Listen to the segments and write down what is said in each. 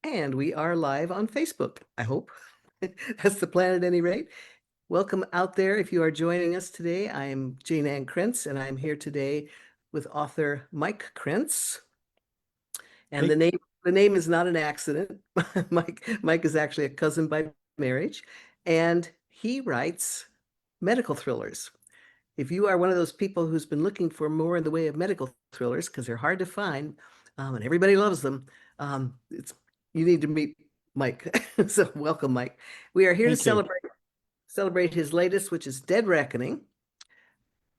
And we are live on Facebook, I hope. That's the plan at any rate. Welcome out there if you are joining us today. I'm Jayne Ann Krentz, and I'm here today with author Mike Krentz. And Hey, the name is not an accident. Mike is actually a cousin by marriage, and he writes medical thrillers. If you are one of those people who's been looking for more in the way of medical thrillers, because they're hard to find, and everybody loves them, it's you need to meet Mike. So welcome, Mike. We are here to thank you. celebrate his latest, which is Dead Reckoning,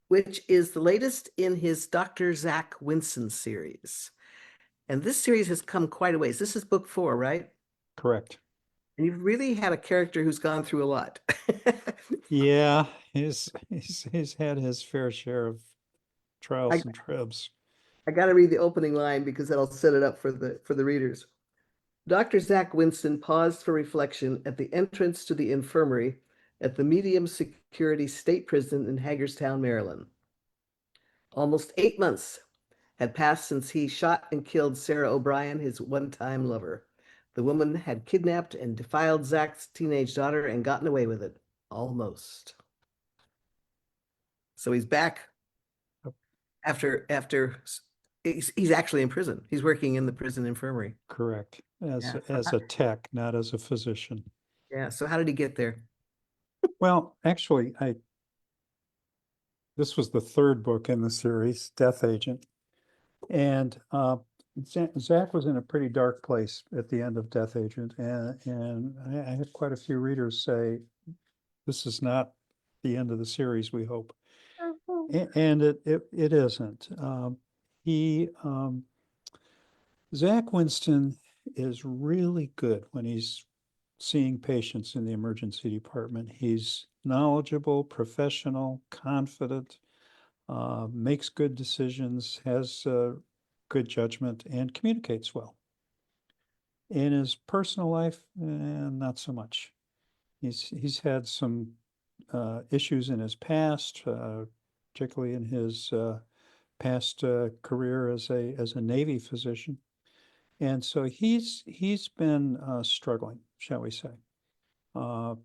which is the latest in his Dr. Zack Winston series. And this series has come quite a ways. This is book 4, right? Correct. And you've really had a character who's gone through a lot. Yeah, he's had his fair share of I, trials and tribs. I got to read the opening line because that'll set it up for the readers. Dr. Zack Winston paused for reflection at the entrance to the infirmary at the medium security state prison in Hagerstown, Maryland. Almost 8 months had passed since he shot and killed Sarah O'Brien, his one-time lover. The woman had kidnapped and defiled Zack's teenage daughter and gotten away with it. Almost. So he's back after he's actually in prison. He's working in the prison infirmary. Correct. As Yeah. as a tech, not as a physician. Yeah. So how did he get there? Well, actually, this was the third book in the series, Death Agent, and Zach was in a pretty dark place at the end of Death Agent, and I had quite a few readers say, "This is not the end of the series, we hope." And it isn't. He Zack Winston is really good when he's seeing patients in the emergency department. He's knowledgeable, professional, confident, makes good decisions, has good judgment, and communicates well. In his personal life, not so much. He's had some issues in his past, particularly in his past career as a Navy physician, and so he's been struggling, shall we say. Uh,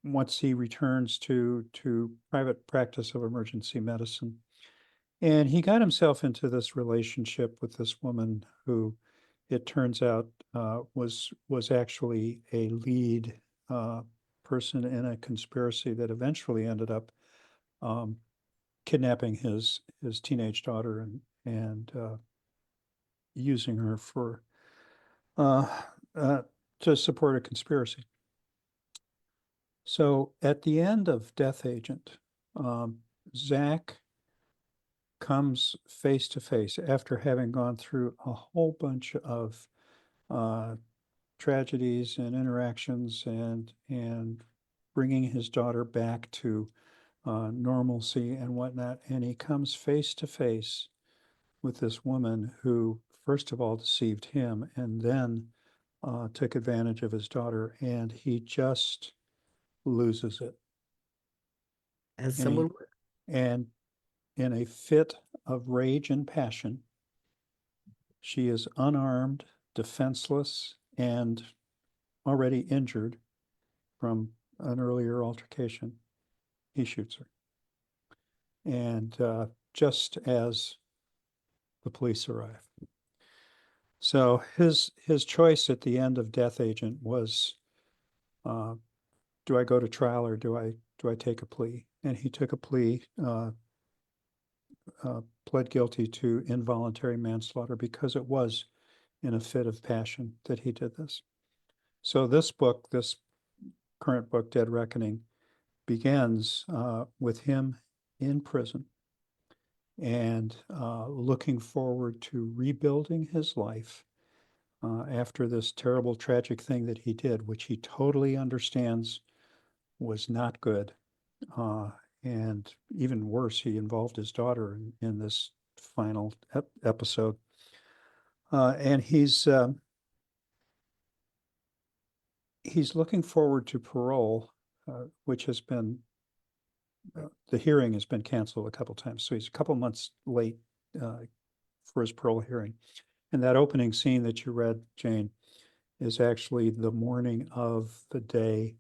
Once he returns to private practice of emergency medicine, and he got himself into this relationship with this woman who, it turns out, was actually a lead person in a conspiracy that eventually ended up um, kidnapping his teenage daughter and using her for uh, uh, to support a conspiracy. So at the end of Death Agent, Zach comes face to face after having gone through a whole bunch of uh, tragedies and interactions and bringing his daughter back to normalcy and whatnot. And he comes face to face with this woman who, first of all, deceived him and then took advantage of his daughter. And he just loses it. As And he someone and in a fit of rage and passion, she is unarmed, defenseless, and already injured from an earlier altercation. He shoots her. And just as the police arrive. So his choice at the end of Death Agent was, uh, do I go to trial or do I take a plea? And he took a plea, pled guilty to involuntary manslaughter because it was in a fit of passion that he did this. So this current book, Dead Reckoning, begins with him in prison and looking forward to rebuilding his life after this terrible, tragic thing that he did, which he totally understands was not good. Uh, and even worse, he involved his daughter in this final episode. And he's looking forward to parole, which has been the hearing has been canceled a couple times, so he's a couple months late for his parole hearing. And that opening scene that you read, Jane, is actually the morning of the day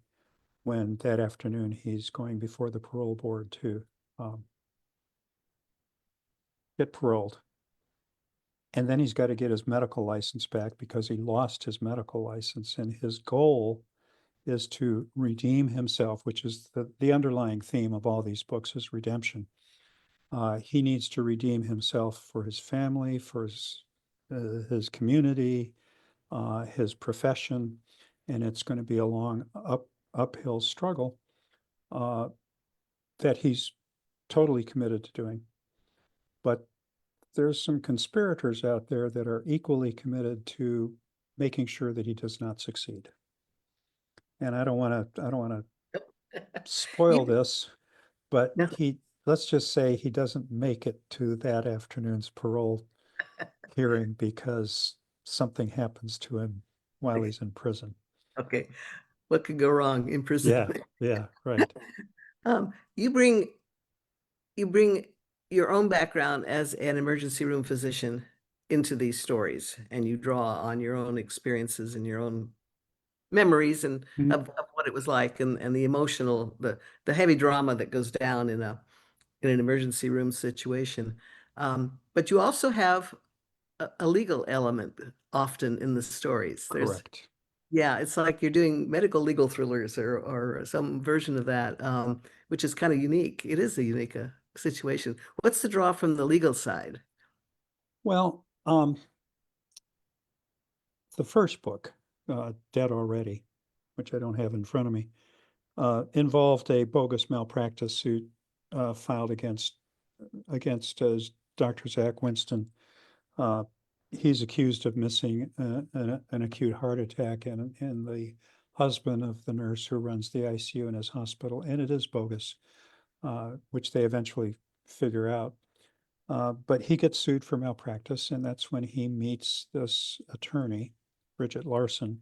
when that afternoon he's going before the parole board to get paroled. And then he's got to get his medical license back because he lost his medical license. And his goal is to redeem himself, which is the underlying theme of all these books is redemption. He needs to redeem himself for his family, for his community, his profession, and it's going to be a long uphill struggle that he's totally committed to doing. But there's some conspirators out there that are equally committed to making sure that he does not succeed. And I don't want to spoil this, but No. let's just say he doesn't make it to that afternoon's parole hearing because something happens to him while he's in prison. Okay. What could go wrong in prison? Yeah, right. You bring your own background as an emergency room physician into these stories, and you draw on your own experiences and your own memories and Mhm. of what it was like, and the emotional, the heavy drama that goes down in an emergency room situation. But you also have a legal element often in the stories. Correct. Yeah, it's like you're doing medical legal thrillers or some version of that, which is kind of unique. It is a unique situation. What's the draw from the legal side? Well, the first book, Dead Already, which I don't have in front of me, involved a bogus malpractice suit filed against Dr. Zack Winston. He's accused of missing an acute heart attack, and the husband of the nurse who runs the ICU in his hospital, and it is bogus, which they eventually figure out. But he gets sued for malpractice, and that's when he meets this attorney, Bridget Larson,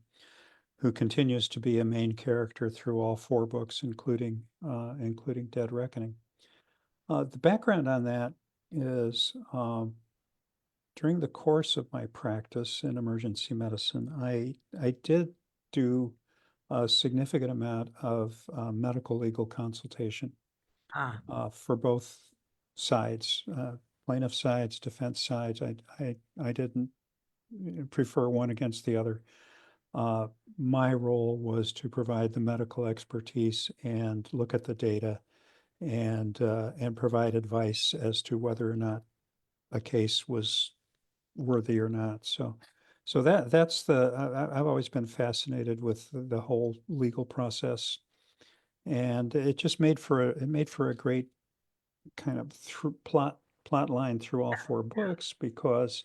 who continues to be a main character through all four books, including Dead Reckoning. The background on that is during the course of my practice in emergency medicine, I did do a significant amount of medical legal consultation Ah, for both sides, plaintiff sides, defense sides. I didn't prefer one against the other. My role was to provide the medical expertise and look at the data and provide advice as to whether or not a case was worthy or not. So that's I've always been fascinated with the whole legal process, and it just made for a great kind of plot line through all four books because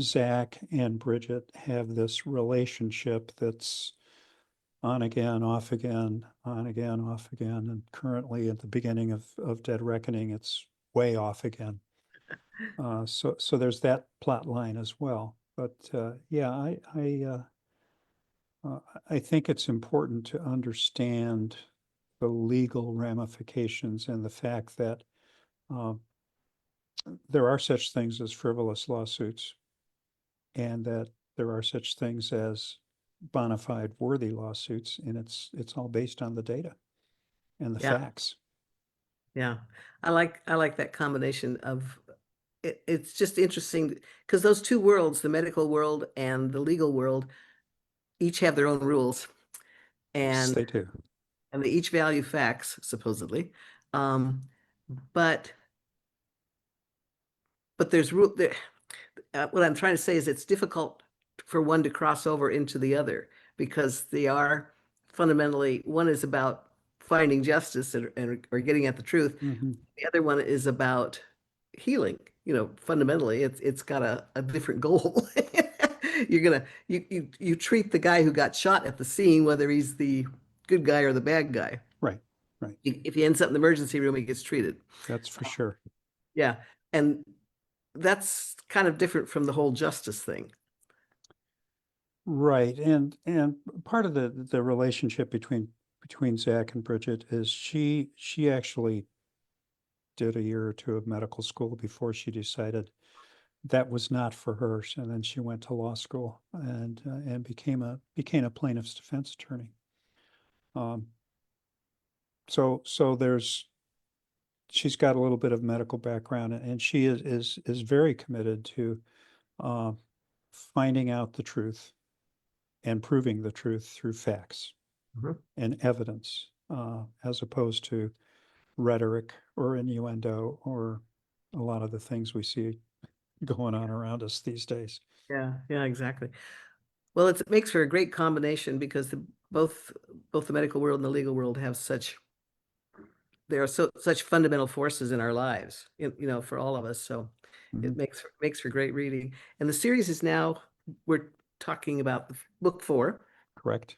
Zack and Bridget have this relationship that's on again, off again, on again, off again. And currently at the beginning of Dead Reckoning, it's way off again. So there's that plot line as well. But yeah, I think it's important to understand the legal ramifications and the fact that there are such things as frivolous lawsuits, and that there are such things as bona fide worthy lawsuits, and it's all based on the data and the yeah, facts. yeah. I like that combination of it's just interesting because those two worlds, the medical world and the legal world, each have their own rules, Yes, and they do. they each value facts, supposedly. Um, but there's rule there. What I'm trying to say is it's difficult for one to cross over into the other because they are fundamentally, one is about finding justice and or getting at the truth. Mhm. The other one is about healing. Fundamentally, it's got a different goal. You treat the guy who got shot at the scene, whether he's the good guy or the bad guy. Right, right. If he ends up in the emergency room, he gets treated. That's for sure. Yeah. And that's kind of different from the whole justice thing. Right. And part of the relationship between Zach and Bridget is she actually did a year or two of medical school before she decided that was not for her. And then she went to law school and became a plaintiff's defense attorney. So she's got a little bit of medical background, and she is very committed to uh, finding out the truth and proving the truth through facts and evidence, as opposed to rhetoric or innuendo or a lot of the things we see going on around us these days. Yeah, yeah, exactly. Well, it makes for a great combination because both the medical world and the legal world have there are such fundamental forces in our lives, for all of us. So it Mhm. makes for great reading. And the series is now, we're talking about book 4, Correct.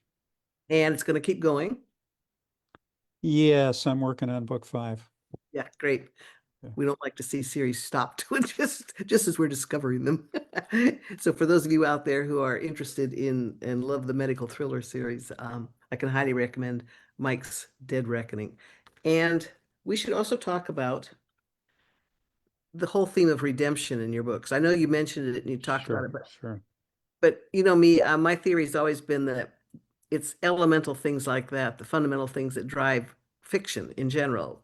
and it's going to keep going. Yes, I'm working on book 5. Yeah, great. Yeah. We don't like to see series stopped just as we're discovering them. So for those of you out there who are interested in and love the medical thriller series, I can highly recommend Mike's Dead Reckoning. And we should also talk about the whole theme of redemption in your books. I know you mentioned it and you talked about it, Sure, sure. but you know me, my theory has always been that it's elemental things like that, the fundamental things that drive fiction in general.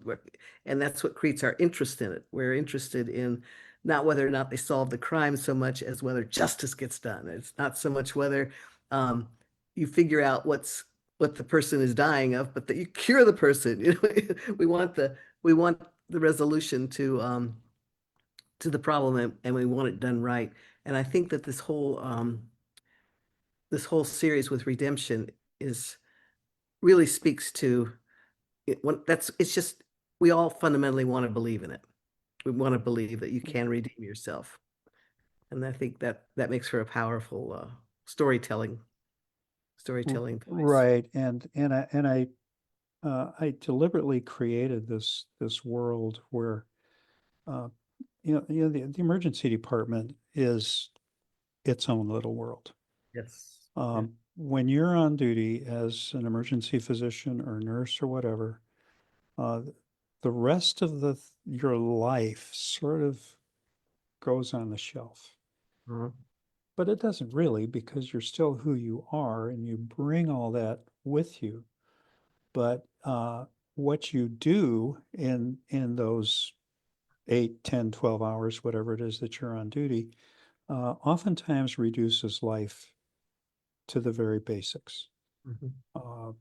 And that's what creates our interest in it. We're interested in not whether or not they solve the crime so much as whether justice gets done. It's not so much whether um, you figure out what the person is dying of, but that you cure the person. We want the resolution to the problem, and we want it done right. And I think that this whole series with redemption is really speaks to it's just we all fundamentally want to believe in it. We want to believe that you can redeem yourself. And I think that makes for a powerful storytelling voice. Right. I deliberately created this world where uh, the emergency department is its own little world. Yes. Yeah. When you're on duty as an emergency physician or nurse or whatever, uh, the rest of your life sort of goes on the shelf. Mhm. But it doesn't really, because you're still who you are and you bring all that with you. But what you do in those 8, 10, 12 hours, whatever it is that you're on duty, oftentimes reduces life to the very basics. Mhm.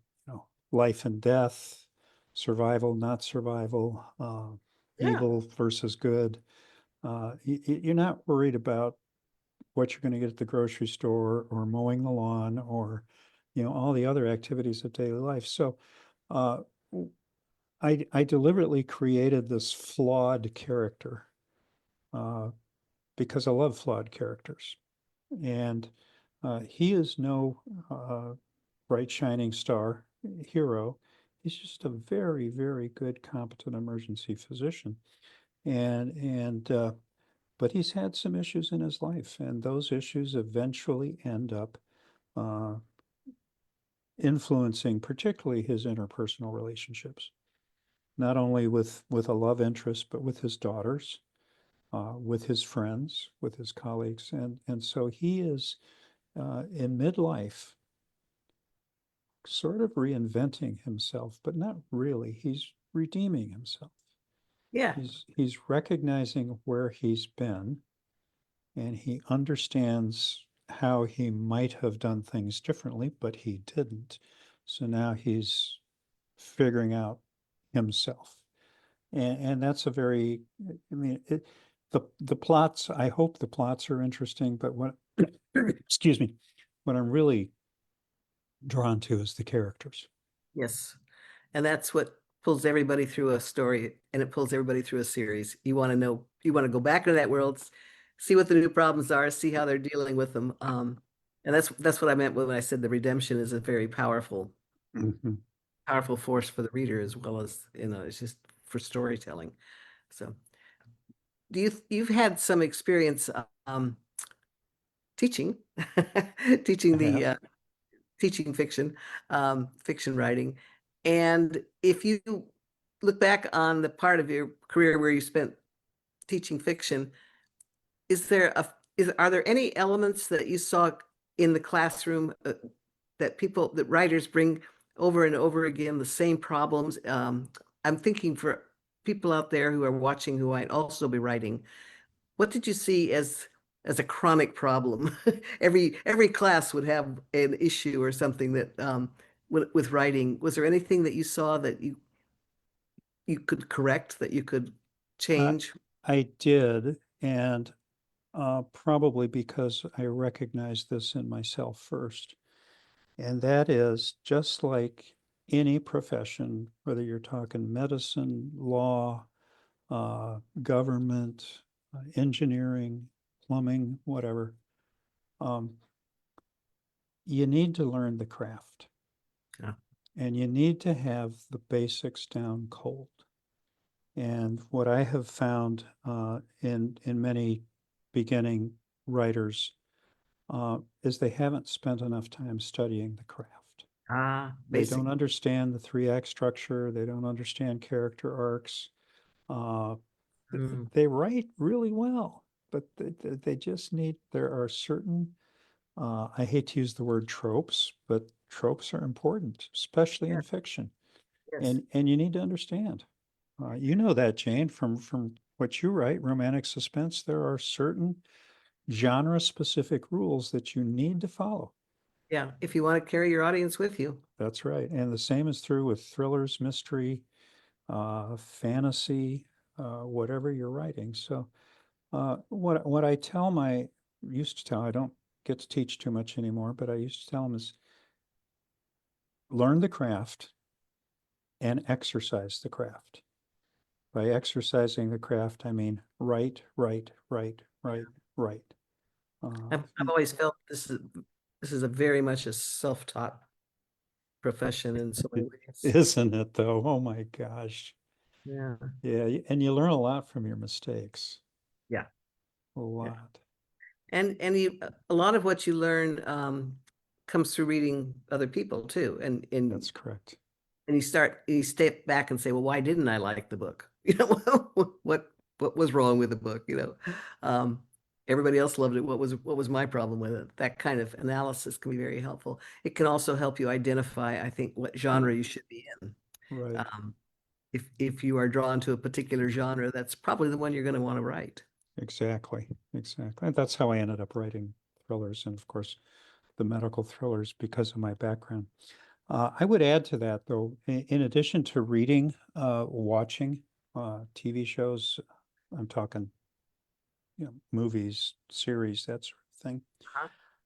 Life and death, survival, not survival, Yeah. evil versus good. You're not worried about what you're going to get at the grocery store or mowing the lawn or, all the other activities of daily life. So uh, I deliberately created this flawed character uh, because I love flawed characters. And he is no bright shining star hero. He's just a very, very good, competent emergency physician. And but he's had some issues in his life, and those issues eventually end up uh, influencing particularly his interpersonal relationships, not only with a love interest, but with his daughters, with his friends, with his colleagues. And so he is in midlife sort of reinventing himself, but not really. He's redeeming himself. Yeah. He's recognizing where he's been, and he understands how he might have done things differently, but he didn't. So now he's figuring out himself. And that's a very, I mean, the plots, I hope the plots are interesting, but what, excuse me, what I'm really drawn to is the characters. Yes. And that's what pulls everybody through a story, and it pulls everybody through a series. You want to go back into that world, see what the new problems are, see how they're dealing with them. And that's what I meant when I said the redemption is a very Mhm. powerful force for the reader as well as, it's just for storytelling. So you've had some experience teaching, teaching I the have. teaching fiction, fiction writing. And if you look back on the part of your career where you spent teaching fiction, are there any elements that you saw in the classroom that writers bring over and over again, the same problems? I'm thinking for people out there who are watching who might also be writing, what did you see as a chronic problem? Every class would have an issue or something that with writing. Was there anything that you saw that you could correct, that you could change? I did, and probably because I recognize this in myself first. And that is just like any profession, whether you're talking medicine, law, government, engineering, plumbing, whatever, you need to learn the craft. Yeah. And you need to have the basics down cold. And what I have found in many beginning writers is they haven't spent enough time studying the craft. They Basic. don't understand the 3-act structure. They don't understand character arcs. They write really well, but they just need, there are certain, I hate to use the word tropes, but tropes are important, especially in fiction. Yes. And you need to understand. You know that, Jayne, from what you write, romantic suspense, there are certain genre-specific rules that you need to follow. Yeah, if you want to carry your audience with you. That's right. And the same is true with thrillers, mystery, fantasy, whatever you're writing. So what I used to tell, I don't get to teach too much anymore, but I used to tell them is learn the craft and exercise the craft. By exercising the craft, I mean write. I've always felt this is a very much a self-taught profession in so many ways. Isn't it though? Oh my gosh. Yeah. Yeah, and you learn a lot from your mistakes. Yeah. A lot. And a lot of what you learn comes through reading other people too. And That's correct. and you step back and say, well, why didn't I like the book? You know, what was wrong with the book? You know, everybody else loved it. What was my problem with it? That kind of analysis can be very helpful. It can also help you identify, I think, what genre you should be in. Right. If you are drawn to a particular genre, that's probably the one you're going to want to write. Exactly. And that's how I ended up writing thrillers, and of course the medical thrillers, because of my background. I would add to that though, in addition to reading, watching TV shows, I'm talking, movies, series, that sort of thing.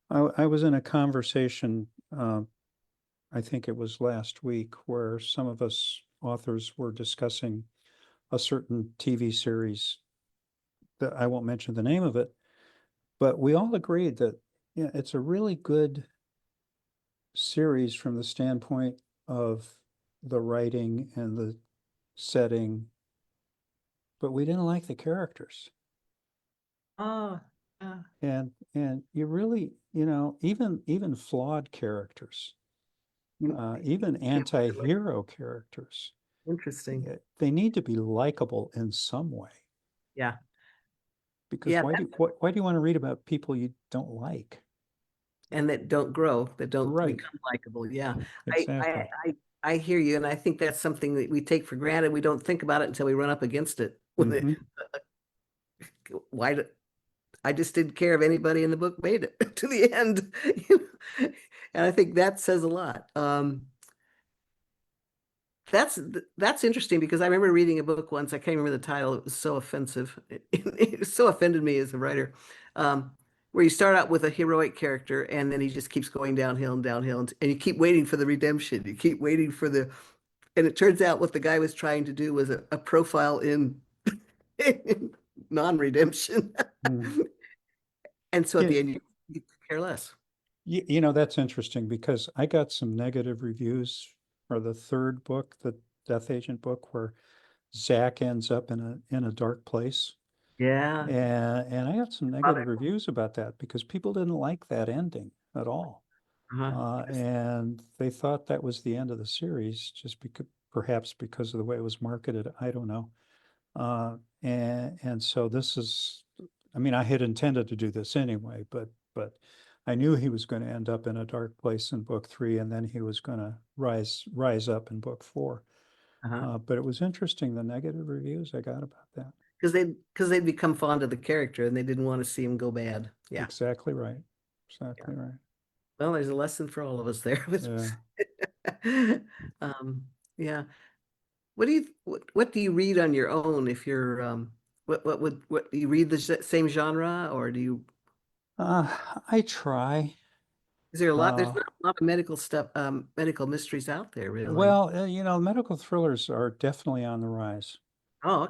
I was in a conversation, I think it was last week, where some of us authors were discussing a certain TV series that I won't mention the name of it, but we all agreed that it's a really good series from the standpoint of the writing and the setting, but we didn't like the characters. Oh, And you really, even flawed characters, even anti-hero characters, interesting. they need to be likable in some way. Yeah. Because Yeah, why do you want to read about people you don't like? and that don't grow, that don't Right. become likable. Yeah. Exactly. I hear you, and I think that's something that we take for granted. We don't think about it until we run up against it. Mhm. I just didn't care if anybody in the book made it to the end. And I think that says a lot. That's interesting because I remember reading a book once. I can't remember the title. It was so offensive. It so offended me as a writer. Where you start out with a heroic character and then he just keeps going downhill and downhill, and you keep waiting for the redemption. You keep waiting for and it turns out what the guy was trying to do was a profile in non-redemption. Mm. And so at Yeah, the end, you care less. that's interesting because I got some negative reviews for the third book, the Death Agent book, where Zack ends up in a dark place. Yeah. And I got some negative reviews about that because people didn't like that ending at all. Yes. And they thought that was the end of the series, just perhaps because of the way it was marketed. I don't know. And so this is I mean, I had intended to do this anyway, but I knew he was going to end up in a dark place in book 3, and then he was going to rise up in book 4. Uh-huh. But it was interesting, the negative reviews I got about that. Because they'd become fond of the character and they didn't want to see him go bad. Yeah. Exactly right. Exactly Yeah. right. Well, there's a lesson for all of us there. Yeah. Um, yeah. What do you read on your own if you're what do you read the same genre, or do you I try. is there a lot there's Uh, not a lot of medical stuff, medical mysteries out there really. well, medical thrillers are definitely on the rise. Oh,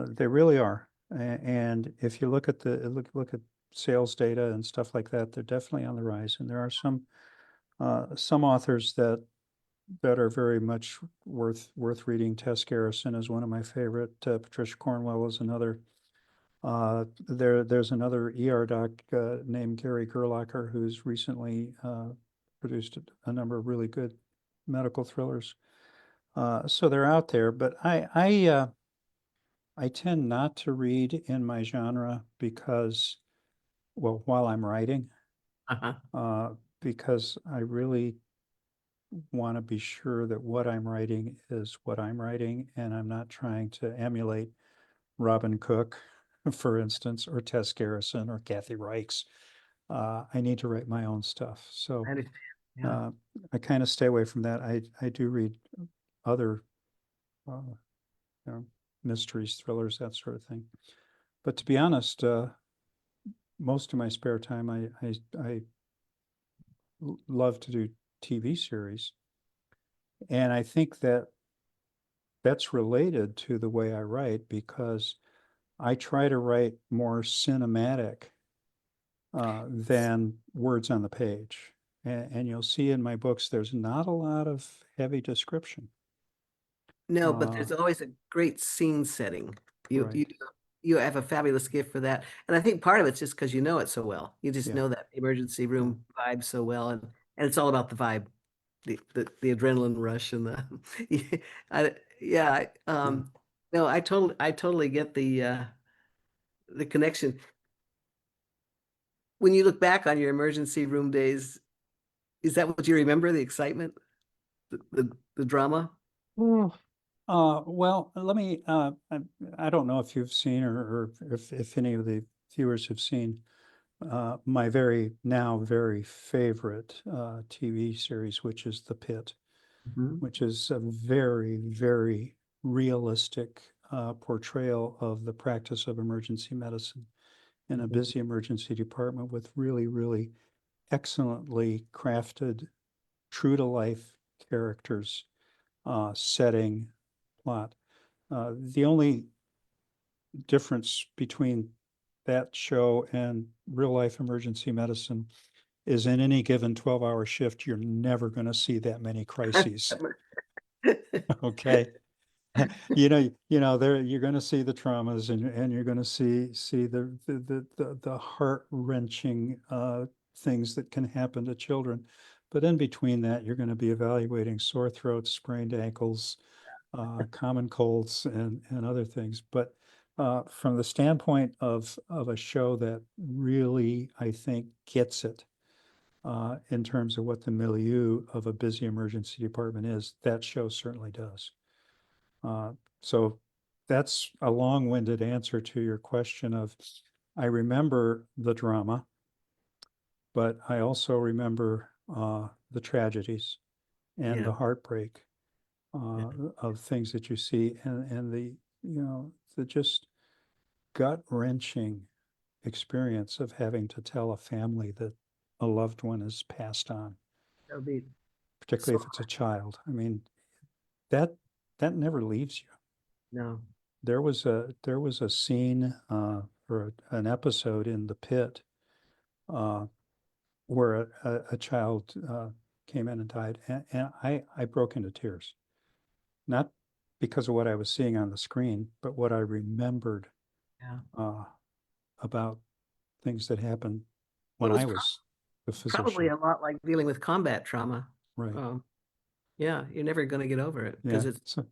They really are. And if you look at look at sales data and stuff like that, they're definitely on the rise. And there are some authors that are very much worth reading. Tess Garrison is one of my favorite. Patricia Cornwell is another. There's another ER doc named Gary Gerlacher who's recently produced a number of really good medical thrillers. So they're out there, but I tend not to read in my genre because, well, while I'm writing, uh-huh. because I really want to be sure that what I'm writing is what I'm writing, and I'm not trying to emulate Robin Cook, for instance, or Tess Garrison or Kathy Reichs. I need to write my own stuff. So I understand. Yeah. I kind of stay away from that. I do read other uh, mysteries, thrillers, that sort of thing. But to be honest, most of my spare time, I love to do TV series. And I think that that's related to the way I write because I try to write more cinematic than words on the page. And you'll see in my books, there's not a lot of heavy description. No, but Uh, there's always a great scene setting. You right. you you have a fabulous gift for that. And I think part of it's just because you know it so well. You just Yeah. know that emergency Yeah. room vibe so well, and it's all about the vibe, the adrenaline rush and the yeah, Yeah. no, I totally get the connection. When you look back on your emergency room days, is that what you remember, the excitement, the drama? Well, let me, I don't know if you've seen or if any of the viewers have seen my very favorite TV series, which is The Pit, Mhm. which is a very realistic portrayal of the practice of emergency medicine in a Mhm. busy emergency department with really excellently crafted, true to life characters, setting, plot. The only difference between that show and real life emergency medicine is in any given 12-hour shift, you're never going to see that many crises. Okay. There you're going to see the traumas and you're going to see the heart-wrenching things that can happen to children. But in between that, you're going to be evaluating sore throats, sprained ankles, common colds and other things. But from the standpoint of a show that really, I think, gets it in terms of what the milieu of a busy emergency department is, that show certainly does. So that's a long-winded answer to your question of, I remember the drama, but I also remember the tragedies and Yeah, the heartbreak yeah, of things that you see and the just gut-wrenching experience of having to tell a family that a loved one is passed on, that would be particularly so if it's a child. I mean, that that never leaves you. no. There was a scene or an episode in The Pit uh, where a child came in and died, and I broke into tears, not because of what I was seeing on the screen, but what I remembered Yeah. uh, about things that happened Well, when it was I was the probably physician. a lot like dealing with combat trauma. Right. Um, yeah, you're never going to get over it because Yeah. it's So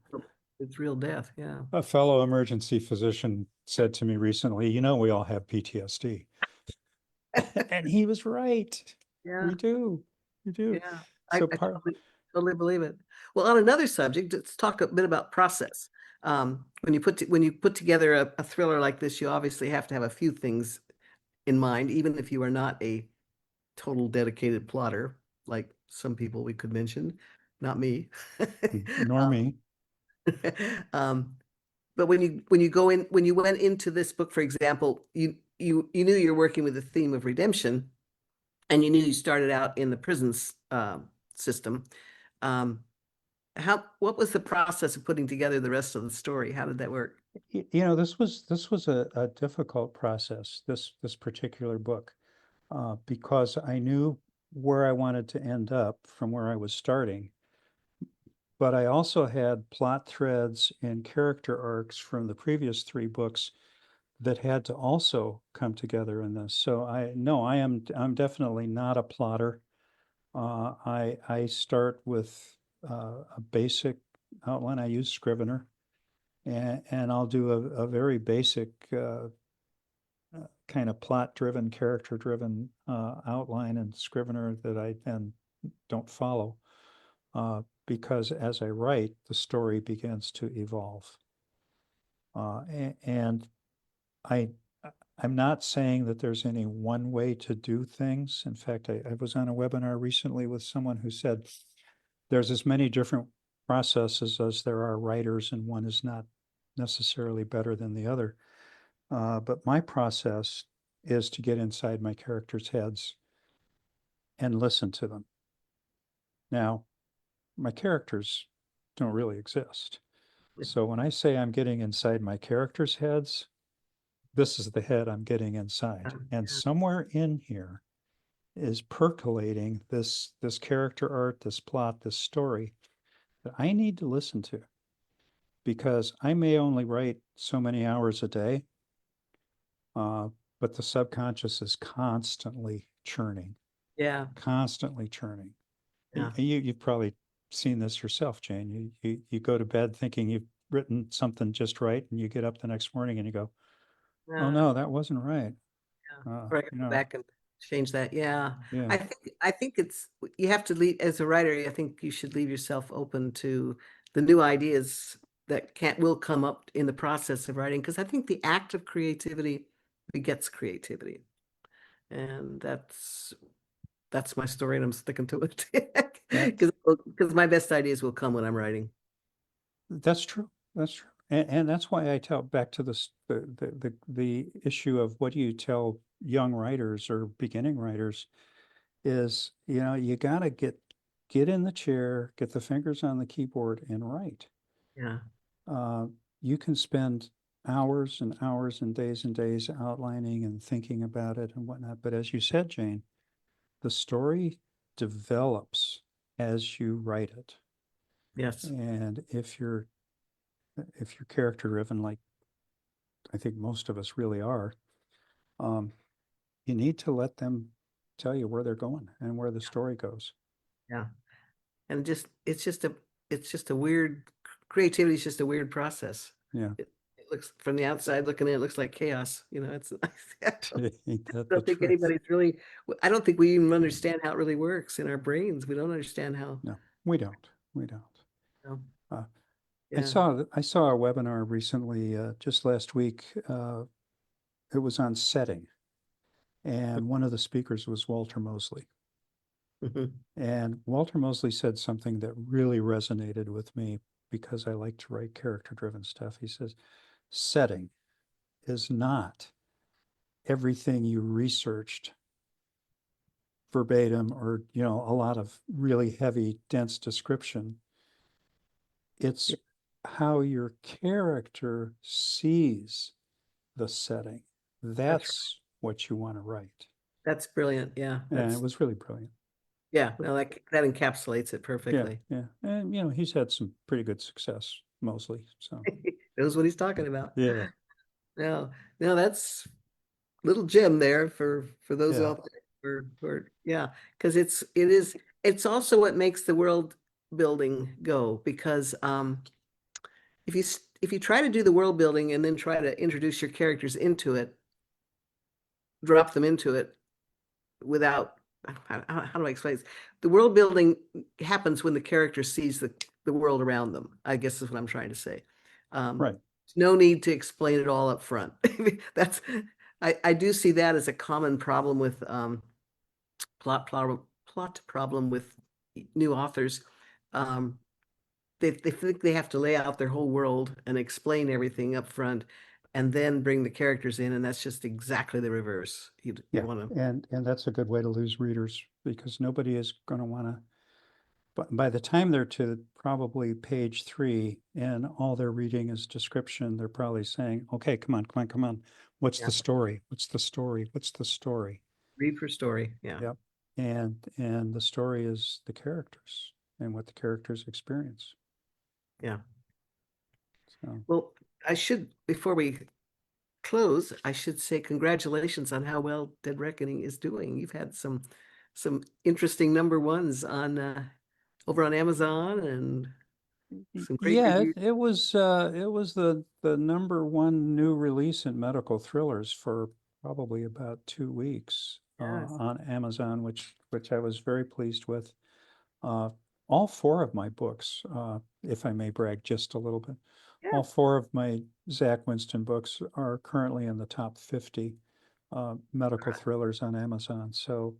It's real death. Yeah. A fellow emergency physician said to me recently, you know, we all have PTSD. And he was right. Yeah. We do. We do. Yeah. So I part, totally believe it. Well, on another subject, let's talk a bit about process. When you put together a thriller like this, you obviously have to have a few things in mind, even if you are not a total dedicated plotter, like some people we could mention, not me. nor me. Um, but when you went into this book, for example, you knew you were working with the theme of redemption, and you knew you started out in the prisons system. Um, what was the process of putting together the rest of the story? How did that work? You know, this was a difficult process, this particular book, because I knew where I wanted to end up from where I was starting. But I also had plot threads and character arcs from the previous three books that had to also come together in this. So I'm definitely not a plotter. I start with a basic outline. I use Scrivener, and I'll do a very basic kind of plot-driven, character-driven outline in Scrivener that I then don't follow, because as I write, the story begins to evolve. And I I'm not saying that there's any one way to do things. In fact, I was on a webinar recently with someone who said there's as many different processes as there are writers, and one is not necessarily better than the other. But my process is to get inside my characters' heads and listen to them. Now, my characters don't really exist. So when I say I'm getting inside my characters' heads, this is the head I'm getting inside. And somewhere in here is percolating this character art, this plot, this story that I need to listen to, because I may only write so many hours a day, but the subconscious is constantly churning, Yeah. constantly churning. Yeah. You've probably seen this yourself, Jayne. You go to bed thinking you've written something just right, and you get up the next morning and you go, oh Yeah. no, that wasn't right. Or I gotta You go know, back and change that. Yeah. yeah. I think it's you have to leave as a writer, I think you should leave yourself open to the new ideas that will come up in the process of writing, because I think the act of creativity begets creativity. And that's my story, and I'm sticking to it. That's Because my best ideas will come when I'm writing. that's true. That's true. And that's why I tell back to this the issue of what do you tell young writers or beginning writers is, you know, you gotta get in the chair, get the fingers on the keyboard and write. Yeah. Uh, you can spend hours and hours and days outlining and thinking about it and whatnot. But as you said, Jayne, the story develops as you write it. Yes. And if you're character driven, like I think most of us really are, um, you need to let them tell you where they're going and where the story goes. Yeah. And it's just a weird creativity is just a weird process. Yeah. It looks from the outside looking in, it looks like chaos. It's I Ain't that the don't think truth? anybody's really I don't think we even understand how it really works in our brains. We don't understand how, No, we don't. We don't. you know, Uh, yeah. I saw a webinar recently, just last week. It was on setting, and one of the speakers was Walter Mosley. Mhm. And Walter Mosley said something that really resonated with me because I like to write character-driven stuff. He says, setting is not everything you researched verbatim or, you know, a lot of really heavy, dense description. It's how your character sees the setting. That's what you want to write. That's brilliant. Yeah. And it was really brilliant. Yeah, no, that encapsulates it Yeah, perfectly. yeah. And, you know, he's had some pretty good success, Mosley. So, Knows what he's talking about. yeah, No, no, that's little gem there for those yeah. out there yeah, because it's also what makes the world building go, because if you try to do the world building and then try to introduce your characters into it, drop them into it without, how do I explain this? The world building happens when the character sees the world around them, I guess is what I'm trying to say. Right. No need to explain it all up front. That's, I do see that as a common problem with plot problem with new authors. They think they have to lay out their whole world and explain everything up front and then bring the characters in, and that's just exactly the reverse. You Yeah, want to, and that's a good way to lose readers because nobody is going to want to. But by the time they're to probably page 3 and all they're reading is description, they're probably saying, "Okay, come on, come on, come on. What's yeah, the story? What's the story? What's the story?" read per story. Yeah. Yep. And the story is the characters and what the characters experience. Yeah. So Well, before we close, I should say congratulations on how well Dead Reckoning is doing. You've had some interesting number ones on over on Amazon and some great yeah, reviews. it was the #1 new release in medical thrillers for probably about 2 weeks Yes. on Amazon, which I was very pleased with. All 4 of my books, if I may brag just a little bit, Yeah. all 4 of my Zack Winston books are currently in the top 50 medical thrillers on Amazon. So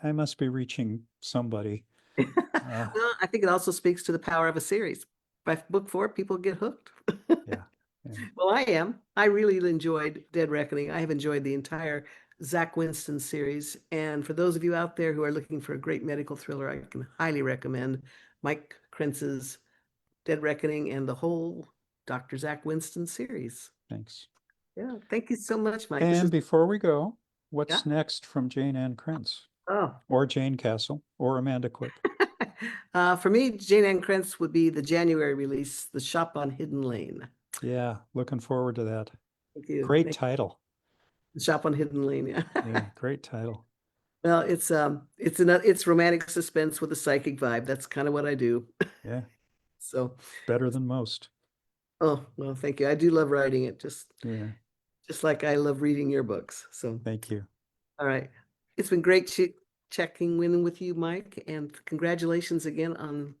I must be reaching somebody. Well, I think it also speaks to the power of a series. By book 4, people get hooked. Yeah. Yeah. Well, I am. I really enjoyed Dead Reckoning. I have enjoyed the entire Zack Winston series. And for those of you out there who are looking for a great medical thriller, I can highly recommend Mike Krentz's Dead Reckoning and the whole Dr. Zack Winston series. Thanks. Yeah, thank you so much, Mike. And before we go, Yeah. what's next from Jayne Ann Krentz Oh, or Jane Castle or Amanda Quick? for me, Jayne Ann Krentz would be the January release, The Shop on Hidden Lane. Yeah, looking forward to that. Thank you. Great title. The Shop on Hidden Lane. Yeah. Yeah, great title. Well, it's romantic suspense with a psychic vibe. That's kind of what I do. Yeah, So, better than most. oh, well, thank you. I do love writing it, Yeah, just like I love reading your books. So, thank you. all right. It's been great checking in with you, Mike, and congratulations again on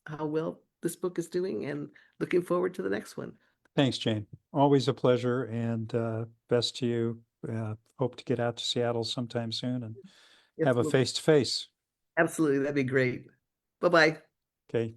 how well this book is doing and looking forward to the next one. Thanks, Jane. Always a pleasure and best to you. Hope to get out to Seattle sometime soon and Yes, have a face-to-face. absolutely. That'd be great. Bye-bye. Okay.